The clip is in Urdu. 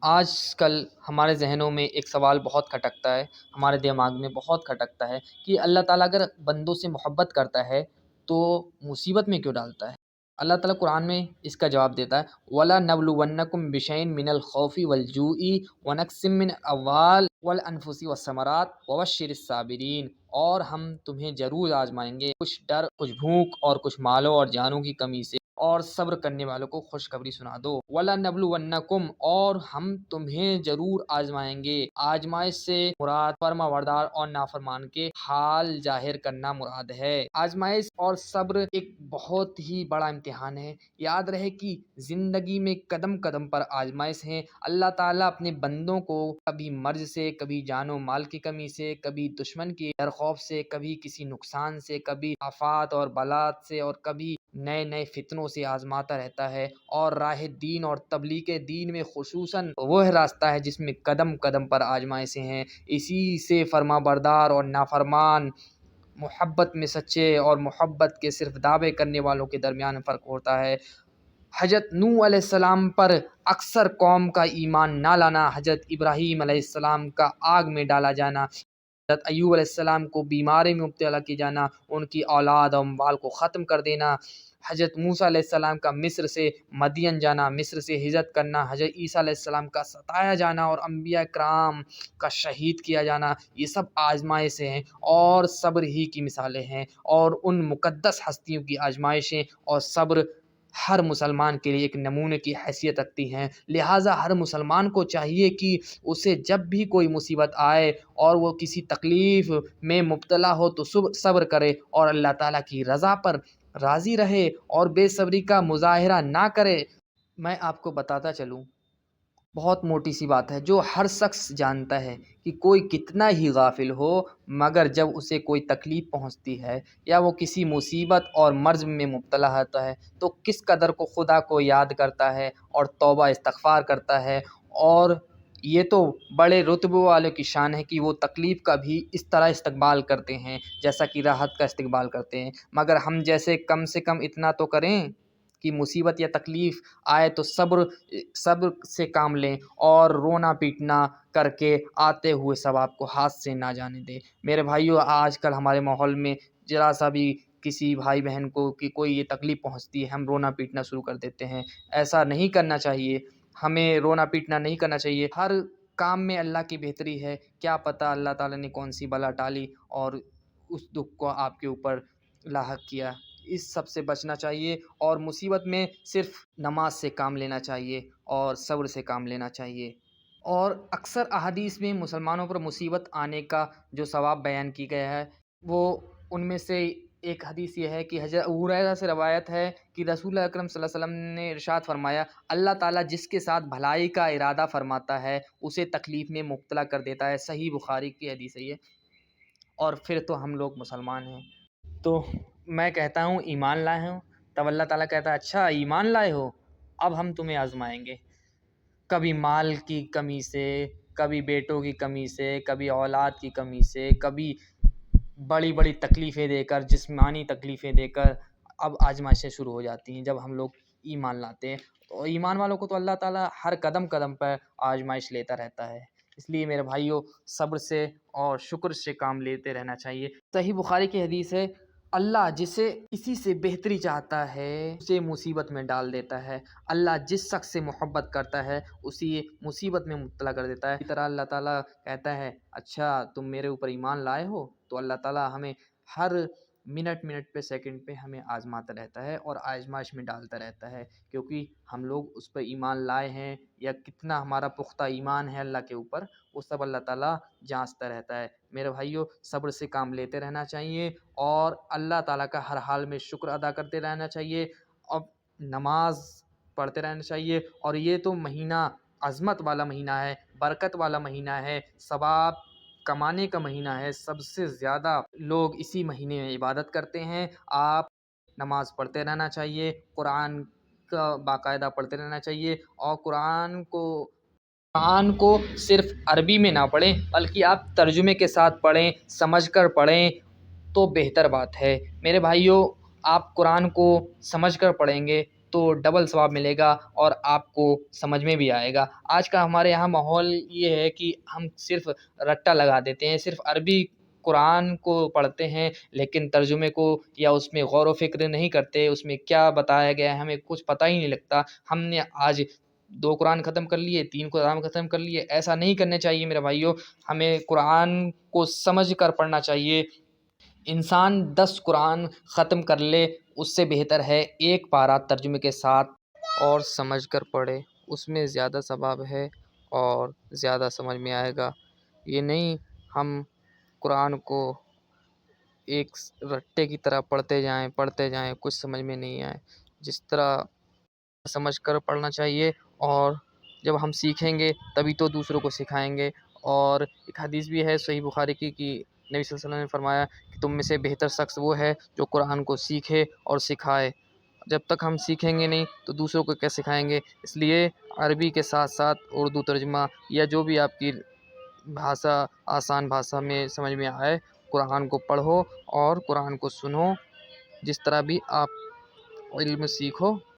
آج کل ہمارے ذہنوں میں ایک سوال بہت کھٹکتا ہے، ہمارے دماغ میں بہت کھٹکتا ہے کہ اللہ تعالیٰ اگر بندوں سے محبت کرتا ہے تو مصیبت میں کیوں ڈالتا ہے؟ اللہ تعالیٰ قرآن میں اس کا جواب دیتا ہے وَلَنَبْلُوَنَّكُم بِشَيْءٍ مِّنَ الْخَوْفِ وَالْجُوعِ وَنَقْصٍ مِّنَ الْأَمْوَالِ وَالْأَنفُسِ وَالثَّمَرَاتِ وَبَشِّرِ الصَّابِرِينَ۔ اور ہم تمہیں ضرور آزمائیں گے، کچھ ڈر، کچھ بھوک اور کچھ مالوں اور جانوں کی کمی سے، اور صبر کرنے والوں کو خوشخبری سنا دو۔ وَلَنَبْلُوَنَّكُمْ، اور ہم تمہیں ضرور آزمائیں گے۔ آزمائش سے مراد فرما بردار اور نافرمان کے حال ظاہر کرنا مراد ہے۔ آزمائش اور صبر ایک بہت ہی بڑا امتحان ہے۔ یاد رہے کہ زندگی میں قدم قدم پر آزمائش ہیں۔ اللہ تعالیٰ اپنے بندوں کو کبھی مرض سے، کبھی جان و مال کی کمی سے، کبھی دشمن کی ڈر خوف سے، کبھی کسی نقصان سے، کبھی آفات اور بلات سے، اور کبھی نئے نئے فتنوں سے آزماتا رہتا ہے۔ اور راہ دین اور تبلیغ دین میں خصوصاً وہ راستہ ہے جس میں قدم قدم پر آزمائشیں ہیں۔ اسی سے فرما بردار اور نافرمان، محبت میں سچے اور محبت کے صرف دعوے کرنے والوں کے درمیان فرق ہوتا ہے۔ حضرت نوح علیہ السلام پر اکثر قوم کا ایمان نہ لانا، حضرت ابراہیم علیہ السلام کا آگ میں ڈالا جانا، حضرت ایوب علیہ السلام کو بیماری میں مبتلا کیا جانا، ان کی اولاد اور اموال کو ختم کر دینا، حضرت موسیٰ علیہ السلام کا مصر سے مدین جانا، مصر سے ہجرت کرنا، حضرت عیسیٰ علیہ السلام کا ستایا جانا اور انبیاء کرام کا شہید کیا جانا، یہ سب آزمائشیں ہیں اور صبر ہی کی مثالیں ہیں۔ اور ان مقدس ہستیوں کی آزمائشیں اور صبر ہر مسلمان کے لیے ایک نمونے کی حیثیت رکھتی ہیں۔ لہٰذا ہر مسلمان کو چاہیے کہ اسے جب بھی کوئی مصیبت آئے اور وہ کسی تکلیف میں مبتلا ہو تو صبر کرے اور اللہ تعالیٰ کی رضا پر راضی رہے اور بے صبری کا مظاہرہ نہ کرے۔ میں آپ کو بتاتا چلوں، بہت موٹی سی بات ہے جو ہر شخص جانتا ہے کہ کوئی کتنا ہی غافل ہو، مگر جب اسے کوئی تکلیف پہنچتی ہے یا وہ کسی مصیبت اور مرض میں مبتلا ہوتا ہے تو کس قدر کو خدا کو یاد کرتا ہے اور توبہ استغفار کرتا ہے۔ اور یہ تو بڑے رتبے والوں کی شان ہے کہ وہ تکلیف کا بھی اس طرح استقبال کرتے ہیں جیسا کہ راحت کا استقبال کرتے ہیں، مگر ہم جیسے کم سے کم اتنا تو کریں کہ مصیبت یا تکلیف آئے تو صبر سے کام لیں اور رونا پیٹنا کر کے آتے ہوئے ثواب کو ہاتھ سے نہ جانے دیں۔ میرے بھائیو، آج کل ہمارے ماحول میں ذرا سا بھی کسی بھائی بہن کو کہ کوئی یہ تکلیف پہنچتی ہے، ہم رونا پیٹنا شروع کر دیتے ہیں۔ ایسا نہیں کرنا چاہیے، ہمیں رونا پیٹنا نہیں کرنا چاہیے۔ ہر کام میں اللہ کی بہتری ہے، کیا پتہ اللہ تعالیٰ نے کون سی بلا ٹالی اور اس دکھ کو آپ کے اوپر لاحق کیا۔ اس سب سے بچنا چاہیے اور مصیبت میں صرف نماز سے کام لینا چاہیے اور صبر سے کام لینا چاہیے۔ اور اکثر احادیث میں مسلمانوں پر مصیبت آنے کا جو ثواب بیان کی گیا ہے، وہ ان میں سے ایک حدیث یہ ہے کہ حضرت ابو ہریرہ سے روایت ہے کہ رسول اللہ اکرم صلی اللہ علیہ وسلم نے ارشاد فرمایا، اللہ تعالیٰ جس کے ساتھ بھلائی کا ارادہ فرماتا ہے اسے تکلیف میں مبتلا کر دیتا ہے۔ صحیح بخاری کی حدیث ہے یہ۔ اور پھر تو ہم لوگ مسلمان ہیں، تو میں کہتا ہوں ایمان لائے ہوں، تب اللہ تعالیٰ کہتا ہے اچھا ایمان لائے ہو، اب ہم تمہیں آزمائیں گے، کبھی مال کی کمی سے، کبھی بیٹوں کی کمی سے، کبھی اولاد کی کمی سے، کبھی بڑی بڑی تکلیفیں دے کر، جسمانی تکلیفیں دے کر اب آزمائشیں شروع ہو جاتی ہیں جب ہم لوگ ایمان لاتے ہیں۔ تو ایمان والوں کو تو اللہ تعالیٰ ہر قدم قدم پر آزمائش لیتا رہتا ہے۔ اس لیے میرے بھائیوں، صبر سے اور شکر سے کام لیتے رہنا چاہیے۔ صحیح بخاری کی حدیث ہے، اللہ جسے کسی سے بہتری چاہتا ہے اسے مصیبت میں ڈال دیتا ہے، اللہ جس شخص سے محبت کرتا ہے اسی مصیبت میں مبتلا کر دیتا ہے۔ اسی طرح اللہ تعالیٰ کہتا ہے اچھا تم میرے اوپر ایمان لائے ہو، تو اللہ تعالیٰ ہمیں ہر منٹ پہ سیکنڈ پہ ہمیں آزماتا رہتا ہے اور آزمائش میں ڈالتا رہتا ہے، کیونکہ ہم لوگ اس پر ایمان لائے ہیں یا کتنا ہمارا پختہ ایمان ہے اللہ کے اوپر، وہ سب اللہ تعالیٰ جانچتا رہتا ہے۔ میرے بھائیوں، صبر سے کام لیتے رہنا چاہیے اور اللہ تعالیٰ کا ہر حال میں شکر ادا کرتے رہنا چاہیے، اب نماز پڑھتے رہنا چاہیے۔ اور یہ تو مہینہ عظمت والا مہینہ ہے، برکت والا مہینہ ہے، ثواب کمانے کا مہینہ ہے، سب سے زیادہ لوگ اسی مہینے میں عبادت کرتے ہیں۔ آپ نماز پڑھتے رہنا چاہیے، قرآن کا باقاعدہ پڑھتے رہنا چاہیے، اور قرآن کو صرف عربی میں نہ پڑھیں بلکہ آپ ترجمے کے ساتھ پڑھیں، سمجھ کر پڑھیں تو بہتر بات ہے۔ میرے بھائیوں، آپ قرآن کو سمجھ کر پڑھیں گے تو ڈبل ثواب ملے گا اور آپ کو سمجھ میں بھی آئے گا۔ آج کا ہمارے یہاں ماحول یہ ہے کہ ہم صرف رٹّا لگا دیتے ہیں، صرف عربی قرآن کو پڑھتے ہیں لیکن ترجمے کو یا اس میں غور و فکر نہیں کرتے، اس میں کیا بتایا گیا ہے ہمیں کچھ پتہ ہی نہیں لگتا۔ ہم نے آج 2 قرآن ختم کر لیے، 3 قرآن ختم کر لیے، ایسا نہیں کرنا چاہیے میرے بھائیو۔ ہمیں قرآن کو سمجھ کر پڑھنا چاہیے۔ انسان 10 قرآن ختم کر لے اس سے بہتر ہے ایک پارہ ترجمے کے ساتھ اور سمجھ کر پڑھے، اس میں زیادہ ثواب ہے اور زیادہ سمجھ میں آئے گا۔ یہ نہیں ہم قرآن کو ایک رٹے کی طرح پڑھتے جائیں کچھ سمجھ میں نہیں آئے۔ جس طرح سمجھ کر پڑھنا چاہیے، اور جب ہم سیکھیں گے تبھی تو دوسروں کو سکھائیں گے۔ اور ایک حدیث بھی ہے صحیح بخاری کی کہ نبی صلی اللہ علیہ وسلم نے فرمایا کہ تم میں سے بہتر شخص وہ ہے جو قرآن کو سیکھے اور سکھائے۔ جب تک ہم سیکھیں گے نہیں تو دوسروں کو کیا سکھائیں گے؟ اس لیے عربی کے ساتھ ساتھ اردو ترجمہ یا جو بھی آپ کی بھاشا آسان بھاشا میں سمجھ میں آئے، قرآن کو پڑھو اور قرآن کو سنو، جس طرح بھی آپ علم سیکھو۔